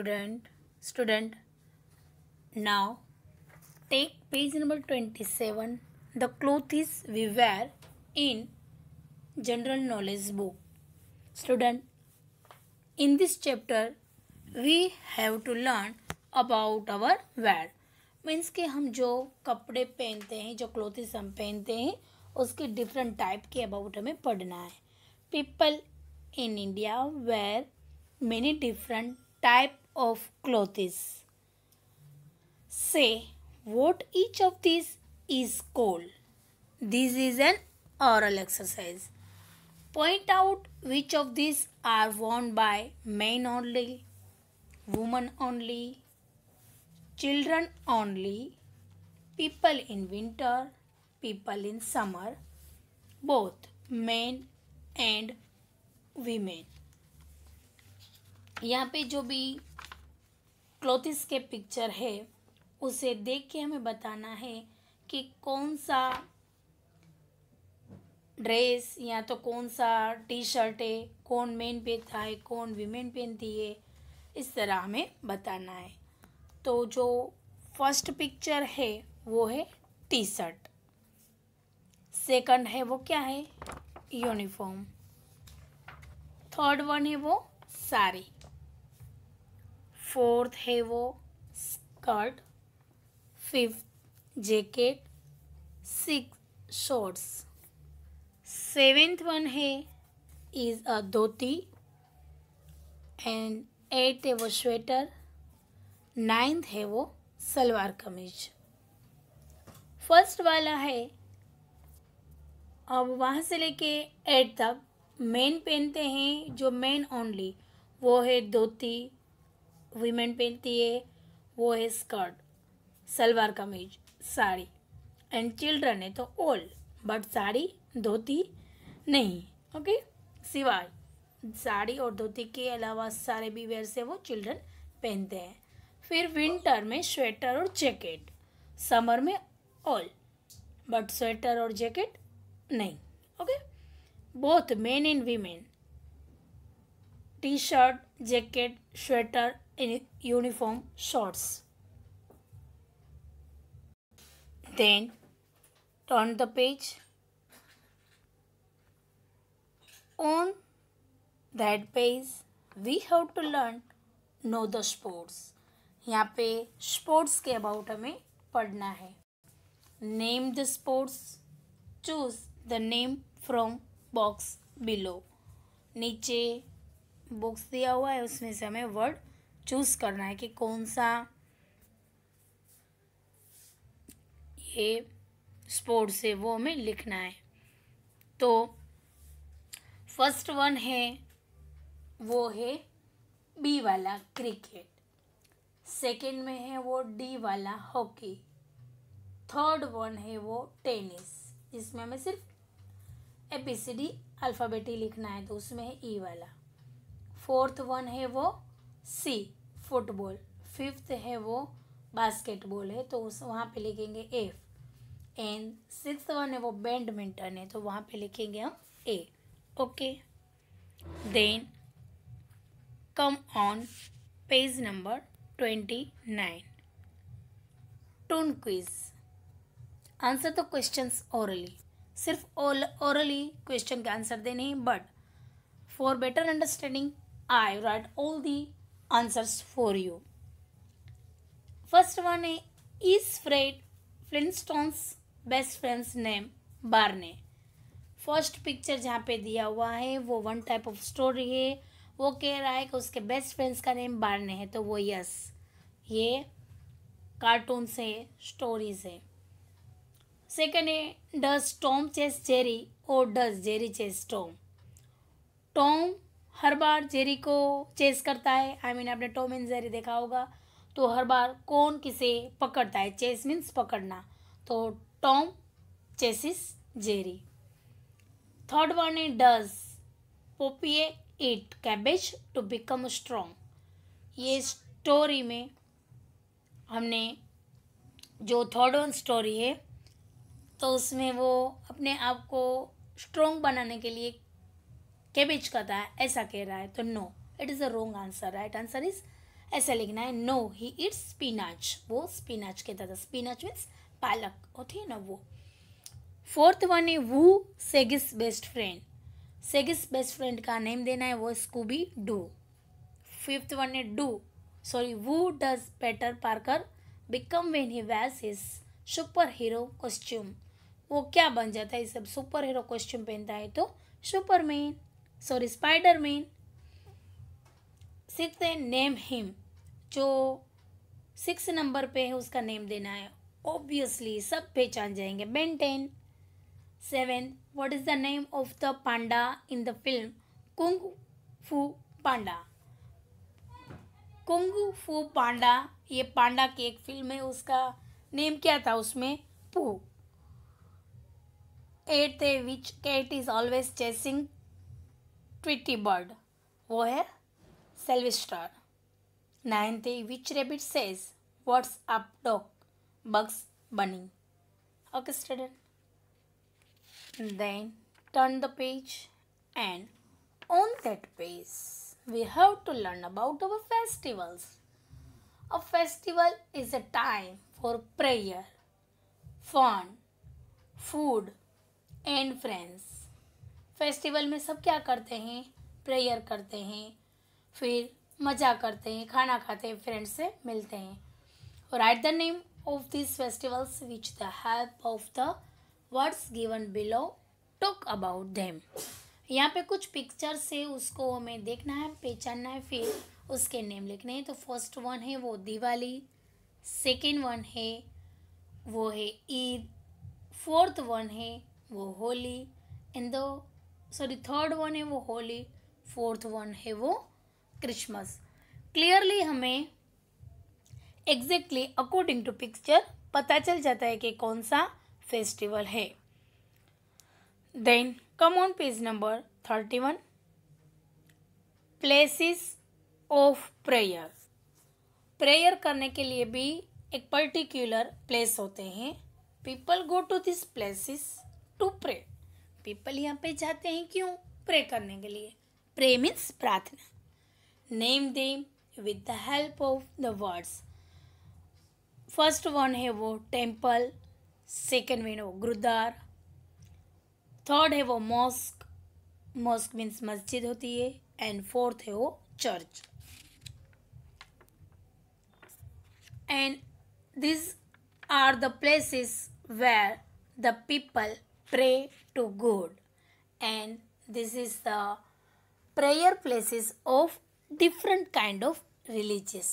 student. Now take page number 27. The clothes we wear in general knowledge book. Student, in this chapter we have to learn about our wear. Means कि हम जो कपड़े पहनते हैं, जो clothes हम पहनते हैं, उसके डिफरेंट टाइप के अबाउट हमें पढ़ना है. People in India where many different type of clothes. Say what each of these is called. This is an oral exercise. Point out which of these are worn by men only, women only, children only, people in winter, people in summer, both men and women. यहाँ पे जो भी clothes के picture है उसे देख के हमें बताना है कि कौन सा ड्रेस या तो कौन सा टी शर्ट है, कौन मेन पहनता है, कौन वीमेन पहनती है, इस तरह हमें बताना है. तो जो फर्स्ट पिक्चर है वो है टी शर्ट. सेकंड है वो क्या है, यूनिफॉर्म. थर्ड वन है वो साड़ी. फोर्थ है वो skirt. Fifth jacket. Six shorts. Seventh one है is a dhoti. And eight है वो स्वेटर. नाइन्थ है वो सलवार कमीज. फर्स्ट वाला है, अब वहाँ से लेके एट तक मेन पहनते हैं. जो मेन ओनली वो है धोती. वीमेन पहनती है वो है skirt, salwar kameez, sari. And children है तो ऑल, बट साड़ी धोती नहीं. ओके, सिवाय साड़ी और धोती के अलावा सारे भी वेयर से वो चिल्ड्रन पहनते हैं. फिर विंटर में स्वेटर और जैकेट. समर में ऑल, बट स्वेटर और जैकेट नहीं. Okay, both men and women, T shirt, jacket, sweater, uniform, shorts. Then turn the page. On that page we have to learn know the sports. यहाँ पे sports के about हमें पढ़ना है. Name the sports. Choose the name from box below. नीचे box दिया हुआ है, उसमें से हमें वर्ड चूज करना है कि कौन सा ये स्पोर्ट्स है वो हमें लिखना है. तो फर्स्ट वन है वो है बी वाला क्रिकेट. सेकंड में है वो डी वाला हॉकी. थर्ड वन है वो टेनिस, जिसमें हमें सिर्फ ABCD अल्फ़ाबेट ही लिखना है, तो उसमें है ई वाला. फोर्थ वन है वो सी फुटबॉल. फिफ्थ है वो बास्केटबॉल है, तो उस वहाँ पे लिखेंगे एफ. एंड सिक्स्थ वन है वो बैडमिंटन है, तो वहाँ पे लिखेंगे हम A. Okay, then come on page number 29. Toon quiz. Answer the questions orally. सिर्फ ओरली क्वेश्चन के आंसर देने हैं, but for better understanding I write all the answers for you. First one is Fred Flintstone's best friend's name Barney. First picture जहाँ पे दिया हुआ है वो वन टाइप ऑफ स्टोरी है. वो कह रहा है कि उसके बेस्ट फ्रेंड्स का नेम बार्ने है, तो वो यस, ये कार्टून से स्टोरीज है. सेकेंड है डज टॉम चेस जेरी और does Jerry chase Tom. Tom हर बार जेरी को चेस करता है. आपने टॉम एंड जेरी देखा होगा. तो हर बार कौन किसे पकड़ता है, चेस मीन्स पकड़ना, तो Tom chases Jerry. Third one है does Popeye eat cabbage to become strong. ये स्टोरी में हमने जो थर्ड वन स्टोरी है, तो उसमें वो अपने आप को स्ट्रॉन्ग बनाने के लिए कैबेज खाता है, ऐसा कह रहा है. तो no, it is a wrong answer. Right answer is ऐसा लिखना है। नो ही इट्स स्पिनाच, वो स्पिनाच कहता था। स्पिनाच मीन्स पालक होती है ना वो। फोर्थ वन है who Shaggy's best friend, Shaggy's best friend का नेम देना है, वो स्कूबी डू। फिफ्थ वन है who does Peter Parker become when he wears his superhero costume, वो क्या बन जाता है सब सुपर हीरो कॉस्ट्यूम पहनता है तो सुपरमैन, स्पाइडरमैन। सिक्स है नेम हिम, जो 6 नंबर पे है उसका नेम देना है, ऑब्वियसली सब पहचान जाएंगे, Ben 10। 7 what is the name of the Panda in the film kung फू पांडा, कुंग फू पांडा, ये पांडा की एक फिल्म है, उसका नेम क्या था उसमें, पू। 8 है which cat is always chasing Tweety bird, वो है सेल्विस्टर। 9 है which rabbit says what's up dog, Bugs Bunny. Okay student, then turn the page and on that page we have to learn about our festivals. A festival is a time for prayer, fun, food and friends. Festival में सब क्या करते हैं, prayer करते हैं, फिर मज़ा करते हैं, खाना खाते हैं, फ्रेंड्स से मिलते हैं। Right the name of this festivals which the help of the words given below talk about them. यहाँ पे कुछ पिक्चर्स से उसको हमें देखना है, पहचानना है, फिर उसके नेम लिखने हैं। तो फर्स्ट वन है वो दिवाली, सेकेंड वन है वो है ईद, फोर्थ वन है वो होली, एंड थर्ड वन है वो होली, फोर्थ वन है वो क्रिसमस। क्लियरली हमें एग्जैक्टली अकॉर्डिंग टू पिक्चर पता चल जाता है कि कौन सा फेस्टिवल है। Then come on page number 31, places of prayer. Prayer करने के लिए भी एक पर्टिकुलर प्लेस होते हैं। People go to this places to pray, people यहाँ पे जाते हैं क्यों, प्रे करने के लिए। प्रे मीन्स प्रार्थना। Name them with the help of the words. First one है वो टेम्पल, सेकेंड वन है वो गुरुद्वार, थर्ड है वो मॉस्क, मॉस्क मीन्स मस्जिद होती है, एंड फोर्थ है वो church. And this are the places where the people pray to God, and this is the prayer places of different kind of religious.